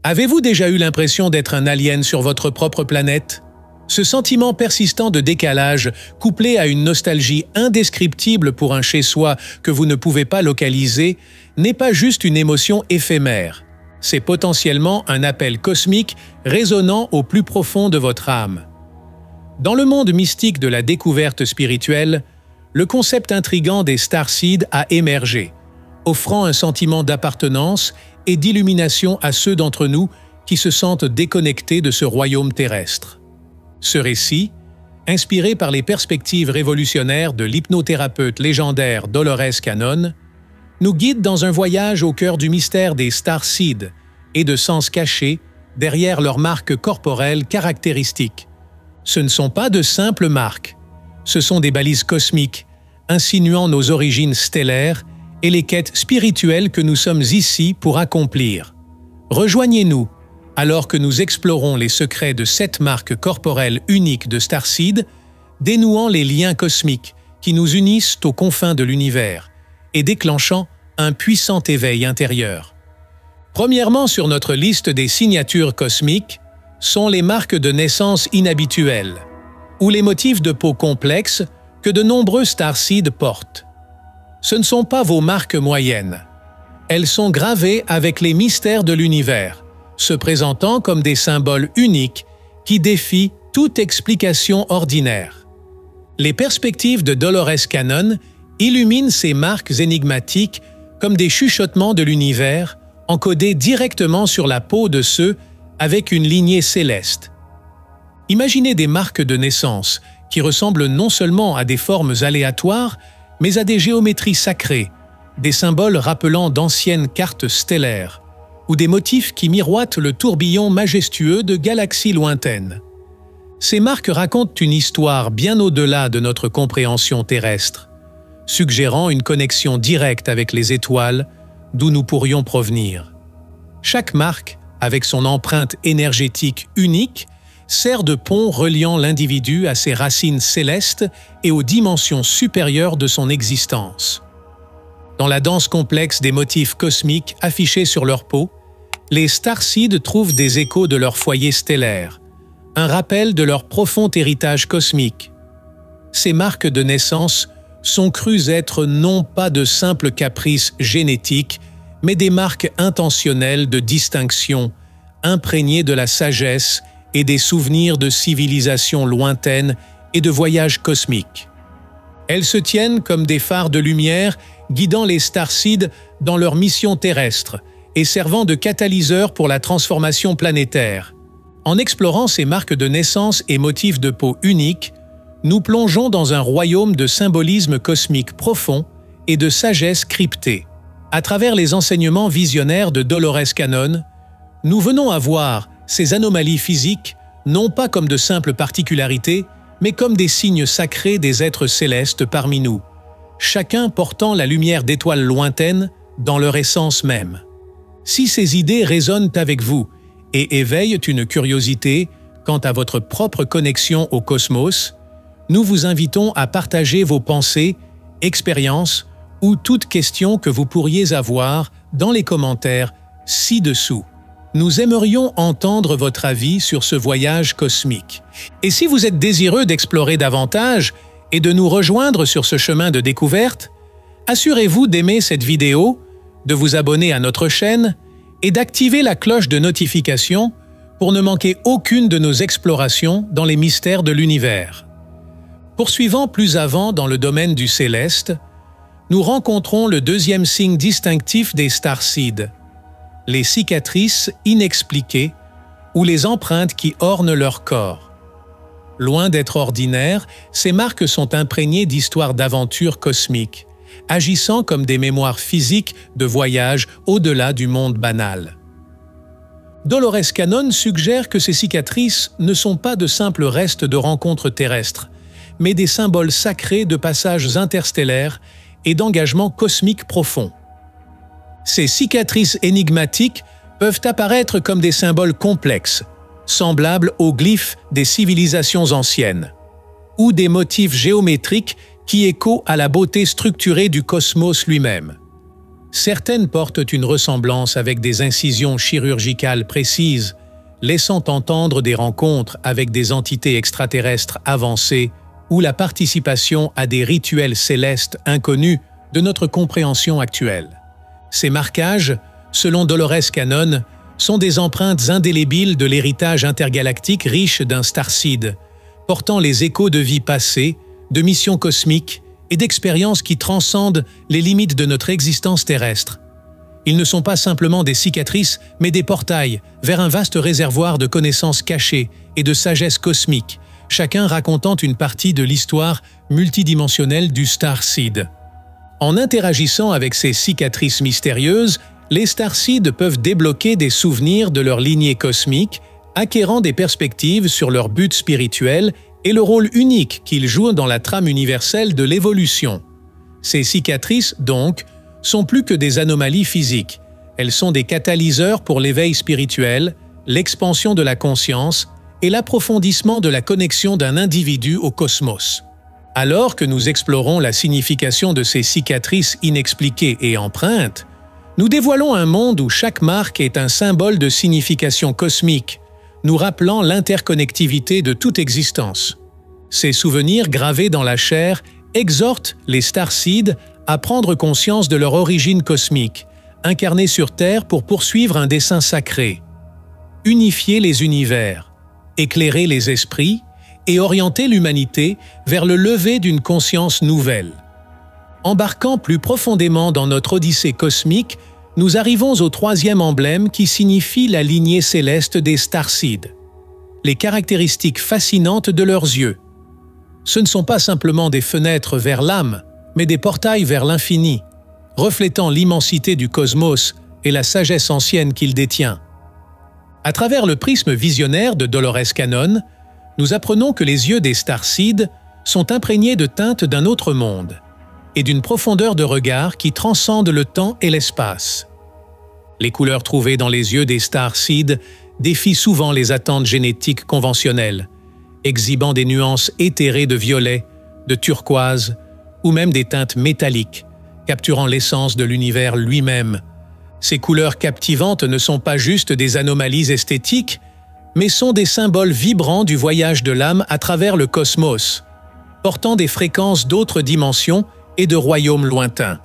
Avez-vous déjà eu l'impression d'être un alien sur votre propre planète? Ce sentiment persistant de décalage, couplé à une nostalgie indescriptible pour un chez-soi que vous ne pouvez pas localiser, n'est pas juste une émotion éphémère. C'est potentiellement un appel cosmique résonnant au plus profond de votre âme. Dans le monde mystique de la découverte spirituelle, le concept intrigant des starseeds a émergé, offrant un sentiment d'appartenance et d'illumination à ceux d'entre nous qui se sentent déconnectés de ce royaume terrestre. Ce récit, inspiré par les perspectives révolutionnaires de l'hypnothérapeute légendaire Dolores Cannon, nous guide dans un voyage au cœur du mystère des starseeds et de sens cachés derrière leurs marques corporelles caractéristiques. Ce ne sont pas de simples marques, ce sont des balises cosmiques, insinuant nos origines stellaires et les quêtes spirituelles que nous sommes ici pour accomplir. Rejoignez-nous alors que nous explorons les secrets de cette marque corporelle unique de starseeds, dénouant les liens cosmiques qui nous unissent aux confins de l'univers et déclenchant un puissant éveil intérieur. Premièrement sur notre liste des signatures cosmiques sont les marques de naissance inhabituelles, ou les motifs de peau complexes que de nombreux starseeds portent. Ce ne sont pas vos marques moyennes. Elles sont gravées avec les mystères de l'univers, se présentant comme des symboles uniques qui défient toute explication ordinaire. Les perspectives de Dolores Cannon illuminent ces marques énigmatiques comme des chuchotements de l'univers encodés directement sur la peau de ceux avec une lignée céleste. Imaginez des marques de naissance qui ressemblent non seulement à des formes aléatoires, mais à des géométries sacrées, des symboles rappelant d'anciennes cartes stellaires, ou des motifs qui miroitent le tourbillon majestueux de galaxies lointaines. Ces marques racontent une histoire bien au-delà de notre compréhension terrestre, suggérant une connexion directe avec les étoiles d'où nous pourrions provenir. Chaque marque, avec son empreinte énergétique unique, sert de pont reliant l'individu à ses racines célestes et aux dimensions supérieures de son existence. Dans la danse complexe des motifs cosmiques affichés sur leur peau, les starseeds trouvent des échos de leur foyer stellaire, un rappel de leur profond héritage cosmique. Ces marques de naissance sont crues être non pas de simples caprices génétiques, mais des marques intentionnelles de distinction, imprégnées de la sagesse et des souvenirs de civilisations lointaines et de voyages cosmiques. Elles se tiennent comme des phares de lumière guidant les starseeds dans leur mission terrestre et servant de catalyseur pour la transformation planétaire. En explorant ces marques de naissance et motifs de peau uniques, nous plongeons dans un royaume de symbolisme cosmique profond et de sagesse cryptée. À travers les enseignements visionnaires de Dolores Cannon, nous venons à voir ces anomalies physiques non pas comme de simples particularités, mais comme des signes sacrés des êtres célestes parmi nous, chacun portant la lumière d'étoiles lointaines dans leur essence même. Si ces idées résonnent avec vous et éveillent une curiosité quant à votre propre connexion au cosmos, nous vous invitons à partager vos pensées, expériences ou toute question que vous pourriez avoir dans les commentaires ci-dessous. Nous aimerions entendre votre avis sur ce voyage cosmique. Et si vous êtes désireux d'explorer davantage et de nous rejoindre sur ce chemin de découverte, assurez-vous d'aimer cette vidéo, de vous abonner à notre chaîne et d'activer la cloche de notification pour ne manquer aucune de nos explorations dans les mystères de l'univers. Poursuivant plus avant dans le domaine du céleste, nous rencontrons le deuxième signe distinctif des starseeds, les cicatrices inexpliquées ou les empreintes qui ornent leur corps. Loin d'être ordinaires, ces marques sont imprégnées d'histoires d'aventures cosmiques, agissant comme des mémoires physiques de voyages au-delà du monde banal. Dolores Cannon suggère que ces cicatrices ne sont pas de simples restes de rencontres terrestres, mais des symboles sacrés de passages interstellaires et d'engagements cosmiques profonds. Ces cicatrices énigmatiques peuvent apparaître comme des symboles complexes, semblables aux glyphes des civilisations anciennes, ou des motifs géométriques qui échoent à la beauté structurée du cosmos lui-même. Certaines portent une ressemblance avec des incisions chirurgicales précises, laissant entendre des rencontres avec des entités extraterrestres avancées ou la participation à des rituels célestes inconnus de notre compréhension actuelle. Ces marquages, selon Dolores Cannon, sont des empreintes indélébiles de l'héritage intergalactique riche d'un starseed, portant les échos de vies passées, de missions cosmiques et d'expériences qui transcendent les limites de notre existence terrestre. Ils ne sont pas simplement des cicatrices, mais des portails vers un vaste réservoir de connaissances cachées et de sagesse cosmique, chacun racontant une partie de l'histoire multidimensionnelle du starseed. En interagissant avec ces cicatrices mystérieuses, les starseeds peuvent débloquer des souvenirs de leur lignée cosmique, acquérant des perspectives sur leur but spirituel et le rôle unique qu'ils jouent dans la trame universelle de l'évolution. Ces cicatrices, donc, sont plus que des anomalies physiques. Elles sont des catalyseurs pour l'éveil spirituel, l'expansion de la conscience et l'approfondissement de la connexion d'un individu au cosmos. Alors que nous explorons la signification de ces cicatrices inexpliquées et empreintes, nous dévoilons un monde où chaque marque est un symbole de signification cosmique, nous rappelant l'interconnectivité de toute existence. Ces souvenirs gravés dans la chair exhortent les starseeds à prendre conscience de leur origine cosmique, incarnée sur Terre pour poursuivre un dessein sacré. Unifier les univers, éclairer les esprits et orienter l'humanité vers le lever d'une conscience nouvelle. Embarquant plus profondément dans notre odyssée cosmique, nous arrivons au troisième emblème qui signifie la lignée céleste des starseeds. Les caractéristiques fascinantes de leurs yeux. Ce ne sont pas simplement des fenêtres vers l'âme, mais des portails vers l'infini, reflétant l'immensité du cosmos et la sagesse ancienne qu'il détient. À travers le prisme visionnaire de Dolores Cannon, nous apprenons que les yeux des starseeds sont imprégnés de teintes d'un autre monde et d'une profondeur de regard qui transcende le temps et l'espace. Les couleurs trouvées dans les yeux des starseeds défient souvent les attentes génétiques conventionnelles, exhibant des nuances éthérées de violet, de turquoise ou même des teintes métalliques, capturant l'essence de l'univers lui-même. Ces couleurs captivantes ne sont pas juste des anomalies esthétiques, mais sont des symboles vibrants du voyage de l'âme à travers le cosmos, portant des fréquences d'autres dimensions et de royaumes lointains.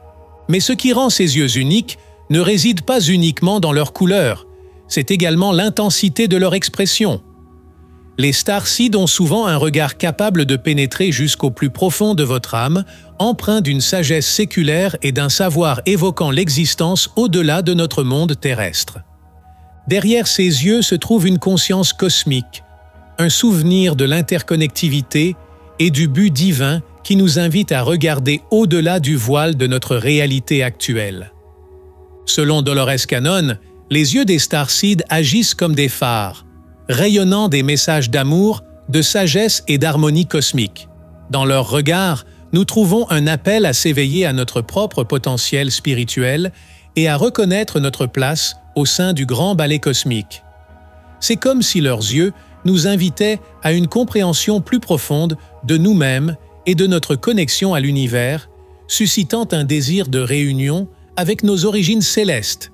Mais ce qui rend ces yeux uniques ne réside pas uniquement dans leur couleur, c'est également l'intensité de leur expression. Les starseeds ont souvent un regard capable de pénétrer jusqu'au plus profond de votre âme, empreint d'une sagesse séculaire et d'un savoir évoquant l'existence au-delà de notre monde terrestre. Derrière ces yeux se trouve une conscience cosmique, un souvenir de l'interconnectivité et du but divin qui nous invite à regarder au-delà du voile de notre réalité actuelle. Selon Dolores Cannon, les yeux des starseeds agissent comme des phares, rayonnant des messages d'amour, de sagesse et d'harmonie cosmique. Dans leur regard, nous trouvons un appel à s'éveiller à notre propre potentiel spirituel et à reconnaître notre place au sein du grand ballet cosmique. C'est comme si leurs yeux nous invitaient à une compréhension plus profonde de nous-mêmes et de notre connexion à l'univers, suscitant un désir de réunion avec nos origines célestes.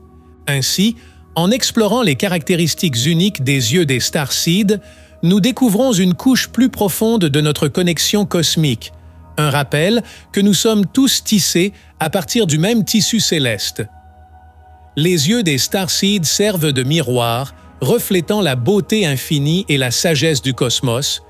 Ainsi, en explorant les caractéristiques uniques des yeux des starseeds, nous découvrons une couche plus profonde de notre connexion cosmique, un rappel que nous sommes tous tissés à partir du même tissu céleste. Les yeux des starseeds servent de miroir, reflétant la beauté infinie et la sagesse du cosmos,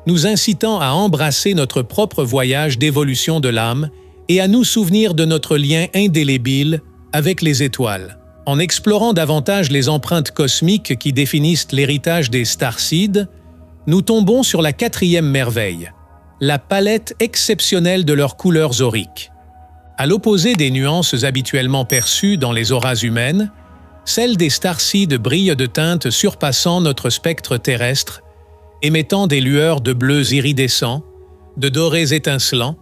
nous incitant à embrasser notre propre voyage d'évolution de l'âme et à nous souvenir de notre lien indélébile avec les étoiles. En explorant davantage les empreintes cosmiques qui définissent l'héritage des starseeds, nous tombons sur la quatrième merveille, la palette exceptionnelle de leurs couleurs auriques. À l'opposé des nuances habituellement perçues dans les auras humaines, celles des starseeds brillent de teintes surpassant notre spectre terrestre, émettant des lueurs de bleus iridescents, de dorés étincelants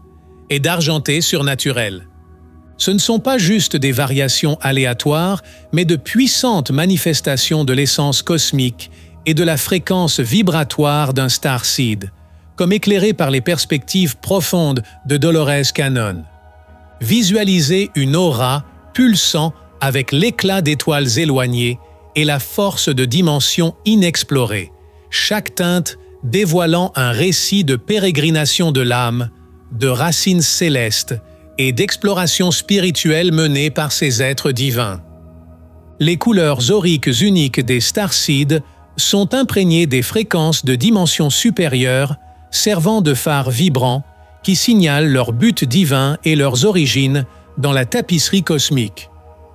et d'argentés surnaturels. Ce ne sont pas juste des variations aléatoires, mais de puissantes manifestations de l'essence cosmique et de la fréquence vibratoire d'un starseed, comme éclairé par les perspectives profondes de Dolores Cannon. Visualisez une aura pulsant avec l'éclat d'étoiles éloignées et la force de dimensions inexplorées, chaque teinte dévoilant un récit de pérégrination de l'âme, de racines célestes et d'exploration spirituelle menée par ces êtres divins. Les couleurs auriques uniques des starseeds sont imprégnées des fréquences de dimensions supérieures servant de phares vibrants qui signalent leur but divin et leurs origines dans la tapisserie cosmique.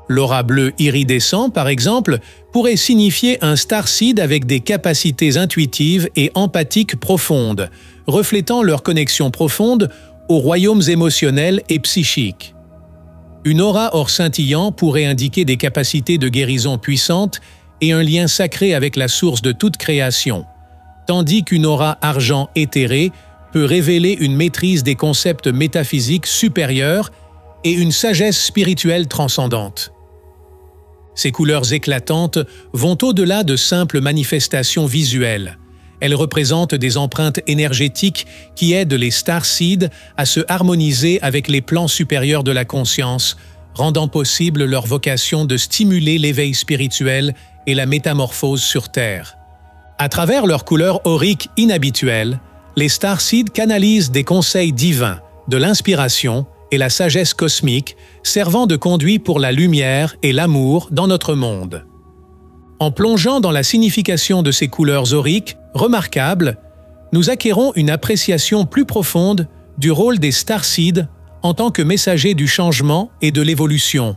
L'aura bleu iridescent, par exemple, pourrait signifier un starseed avec des capacités intuitives et empathiques profondes, reflétant leur connexion profonde aux royaumes émotionnels et psychiques. Une aura or scintillant pourrait indiquer des capacités de guérison puissantes et un lien sacré avec la source de toute création, tandis qu'une aura argent éthérée peut révéler une maîtrise des concepts métaphysiques supérieurs et une sagesse spirituelle transcendante. Ces couleurs éclatantes vont au-delà de simples manifestations visuelles. Elles représentent des empreintes énergétiques qui aident les starseeds à se harmoniser avec les plans supérieurs de la conscience, rendant possible leur vocation de stimuler l'éveil spirituel et la métamorphose sur Terre. À travers leurs couleurs auriques inhabituelles, les starseeds canalisent des conseils divins, de l'inspiration et la sagesse cosmique, servant de conduit pour la lumière et l'amour dans notre monde. En plongeant dans la signification de ces couleurs auriques, remarquables, nous acquérons une appréciation plus profonde du rôle des starseeds en tant que messagers du changement et de l'évolution.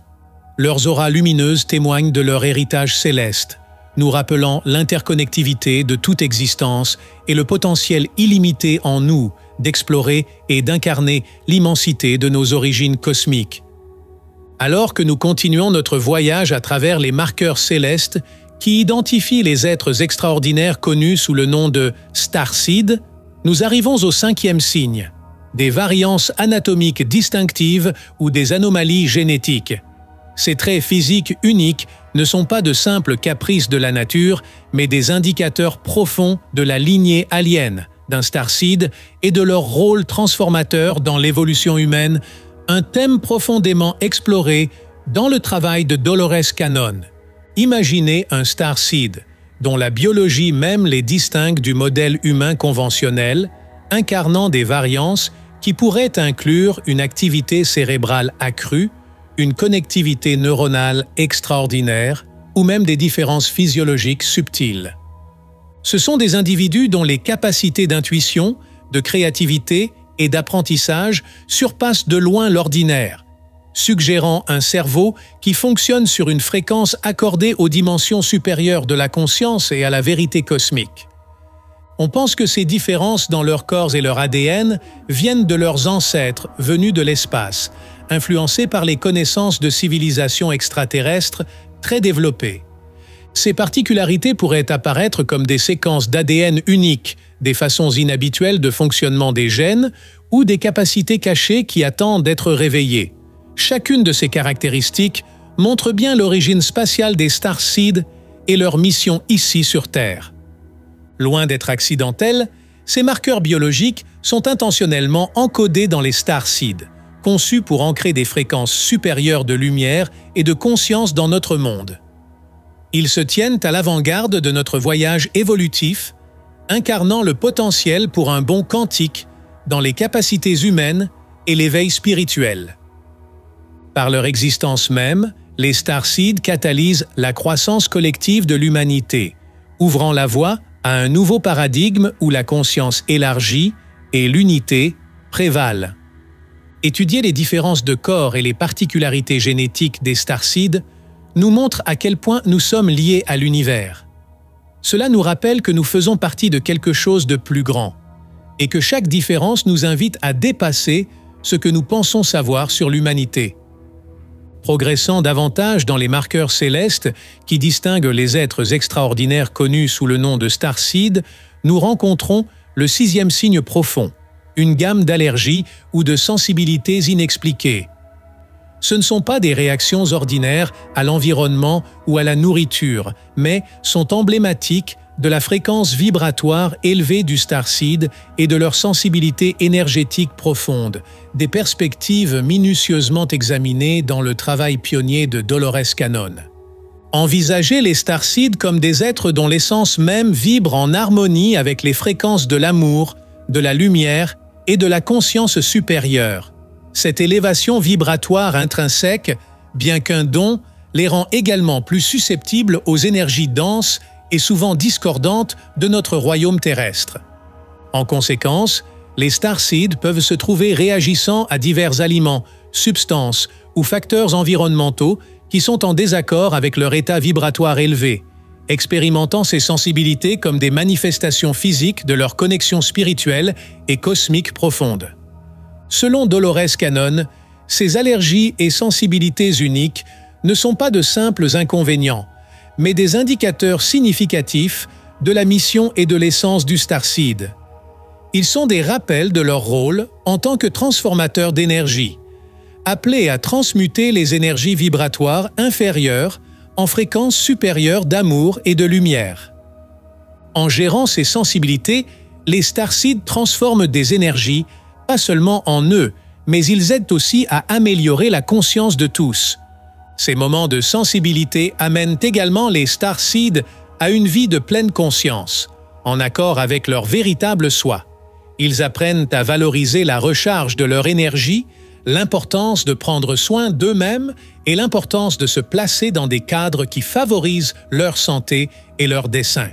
Leurs auras lumineuses témoignent de leur héritage céleste, nous rappelant l'interconnectivité de toute existence et le potentiel illimité en nous d'explorer et d'incarner l'immensité de nos origines cosmiques. Alors que nous continuons notre voyage à travers les marqueurs célestes qui identifient les êtres extraordinaires connus sous le nom de starseeds, nous arrivons au 5e signe, des variances anatomiques distinctives ou des anomalies génétiques. Ces traits physiques uniques ne sont pas de simples caprices de la nature, mais des indicateurs profonds de la lignée alien d'un starseed et de leur rôle transformateur dans l'évolution humaine, un thème profondément exploré dans le travail de Dolores Cannon. Imaginez un starseed, dont la biologie même les distingue du modèle humain conventionnel, incarnant des variances qui pourraient inclure une activité cérébrale accrue, une connectivité neuronale extraordinaire ou même des différences physiologiques subtiles. Ce sont des individus dont les capacités d'intuition, de créativité et d'apprentissage surpassent de loin l'ordinaire, suggérant un cerveau qui fonctionne sur une fréquence accordée aux dimensions supérieures de la conscience et à la vérité cosmique. On pense que ces différences dans leurs corps et leur ADN viennent de leurs ancêtres venus de l'espace, influencés par les connaissances de civilisations extraterrestres très développées. Ces particularités pourraient apparaître comme des séquences d'ADN uniques, des façons inhabituelles de fonctionnement des gènes ou des capacités cachées qui attendent d'être réveillées. Chacune de ces caractéristiques montre bien l'origine spatiale des starseeds et leur mission ici sur Terre. Loin d'être accidentels, ces marqueurs biologiques sont intentionnellement encodés dans les starseeds, conçus pour ancrer des fréquences supérieures de lumière et de conscience dans notre monde. Ils se tiennent à l'avant-garde de notre voyage évolutif, incarnant le potentiel pour un bond quantique dans les capacités humaines et l'éveil spirituel. Par leur existence même, les starseeds catalysent la croissance collective de l'humanité, ouvrant la voie à un nouveau paradigme où la conscience élargie et l'unité prévalent. Étudier les différences de corps et les particularités génétiques des starseeds nous montre à quel point nous sommes liés à l'univers. Cela nous rappelle que nous faisons partie de quelque chose de plus grand, et que chaque différence nous invite à dépasser ce que nous pensons savoir sur l'humanité. Progressant davantage dans les marqueurs célestes qui distinguent les êtres extraordinaires connus sous le nom de starseeds, nous rencontrons le 6e signe profond, une gamme d'allergies ou de sensibilités inexpliquées. Ce ne sont pas des réactions ordinaires à l'environnement ou à la nourriture, mais sont emblématiques de la fréquence vibratoire élevée du starseed et de leur sensibilité énergétique profonde, des perspectives minutieusement examinées dans le travail pionnier de Dolores Cannon. Envisagez les starseeds comme des êtres dont l'essence même vibre en harmonie avec les fréquences de l'amour, de la lumière et de la conscience supérieure. Cette élévation vibratoire intrinsèque, bien qu'un don, les rend également plus susceptibles aux énergies denses et souvent discordantes de notre royaume terrestre. En conséquence, les starseeds peuvent se trouver réagissant à divers aliments, substances ou facteurs environnementaux qui sont en désaccord avec leur état vibratoire élevé, expérimentant ces sensibilités comme des manifestations physiques de leur connexion spirituelle et cosmique profonde. Selon Dolores Cannon, ces allergies et sensibilités uniques ne sont pas de simples inconvénients, mais des indicateurs significatifs de la mission et de l'essence du starseed. Ils sont des rappels de leur rôle en tant que transformateurs d'énergie, appelés à transmuter les énergies vibratoires inférieures en fréquences supérieures d'amour et de lumière. En gérant ces sensibilités, les starseeds transforment des énergies, pas seulement en eux, mais ils aident aussi à améliorer la conscience de tous. Ces moments de sensibilité amènent également les starseeds à une vie de pleine conscience, en accord avec leur véritable soi. Ils apprennent à valoriser la recharge de leur énergie, l'importance de prendre soin d'eux-mêmes et l'importance de se placer dans des cadres qui favorisent leur santé et leur dessein.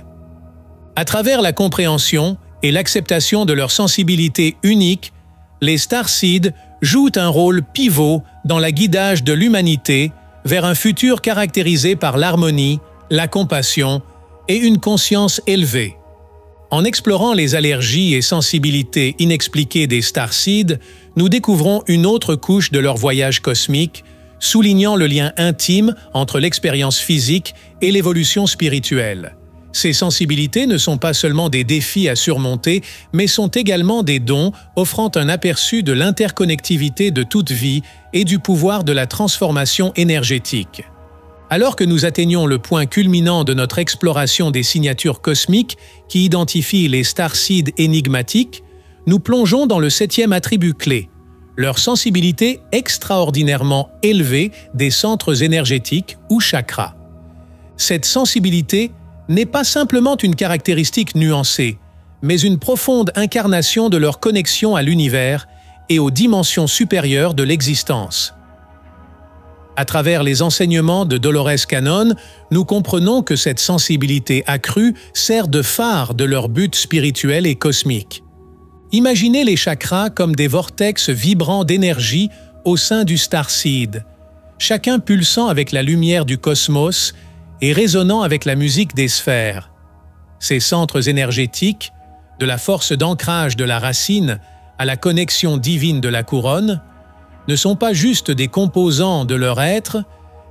À travers la compréhension et l'acceptation de leur sensibilité unique, les starseeds jouent un rôle pivot dans le guidage de l'humanité vers un futur caractérisé par l'harmonie, la compassion et une conscience élevée. En explorant les allergies et sensibilités inexpliquées des starseeds, nous découvrons une autre couche de leur voyage cosmique, soulignant le lien intime entre l'expérience physique et l'évolution spirituelle. Ces sensibilités ne sont pas seulement des défis à surmonter, mais sont également des dons offrant un aperçu de l'interconnectivité de toute vie et du pouvoir de la transformation énergétique. Alors que nous atteignons le point culminant de notre exploration des signatures cosmiques qui identifient les starseeds énigmatiques, nous plongeons dans le 7e attribut clé, leur sensibilité extraordinairement élevée des centres énergétiques ou chakras. Cette sensibilité n'est pas simplement une caractéristique nuancée, mais une profonde incarnation de leur connexion à l'univers et aux dimensions supérieures de l'existence. À travers les enseignements de Dolores Cannon, nous comprenons que cette sensibilité accrue sert de phare de leur but spirituel et cosmique. Imaginez les chakras comme des vortex vibrants d'énergie au sein du starseed, chacun pulsant avec la lumière du cosmos et résonnant avec la musique des sphères. Ces centres énergétiques, de la force d'ancrage de la racine à la connexion divine de la couronne, ne sont pas juste des composants de leur être,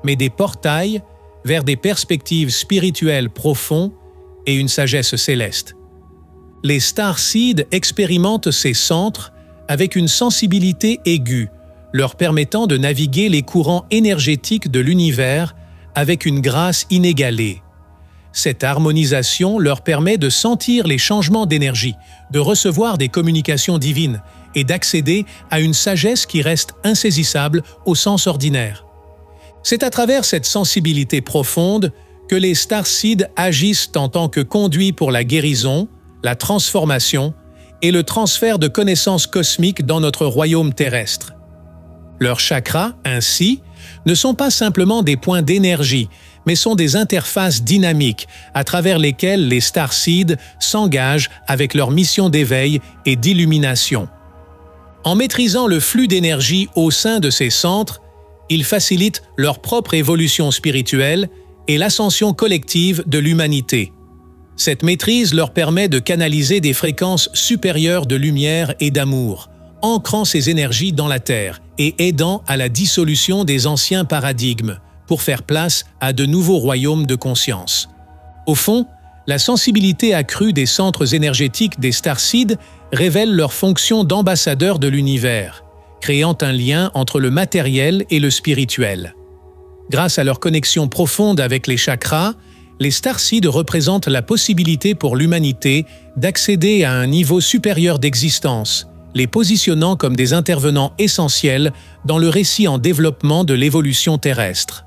mais des portails vers des perspectives spirituelles profondes et une sagesse céleste. Les starseeds expérimentent ces centres avec une sensibilité aiguë, leur permettant de naviguer les courants énergétiques de l'univers avec une grâce inégalée. Cette harmonisation leur permet de sentir les changements d'énergie, de recevoir des communications divines et d'accéder à une sagesse qui reste insaisissable au sens ordinaire. C'est à travers cette sensibilité profonde que les starseeds agissent en tant que conduits pour la guérison, la transformation et le transfert de connaissances cosmiques dans notre royaume terrestre. Leurs chakras, ainsi, ne sont pas simplement des points d'énergie, mais sont des interfaces dynamiques à travers lesquelles les starseeds s'engagent avec leur mission d'éveil et d'illumination. En maîtrisant le flux d'énergie au sein de ces centres, ils facilitent leur propre évolution spirituelle et l'ascension collective de l'humanité. Cette maîtrise leur permet de canaliser des fréquences supérieures de lumière et d'amour, ancrant ces énergies dans la Terre et aidant à la dissolution des anciens paradigmes pour faire place à de nouveaux royaumes de conscience. Au fond, la sensibilité accrue des centres énergétiques des starseeds révèle leur fonction d'ambassadeur de l'univers, créant un lien entre le matériel et le spirituel. Grâce à leur connexion profonde avec les chakras, Les starseeds représentent la possibilité pour l'humanité d'accéder à un niveau supérieur d'existence, les positionnant comme des intervenants essentiels dans le récit en développement de l'évolution terrestre.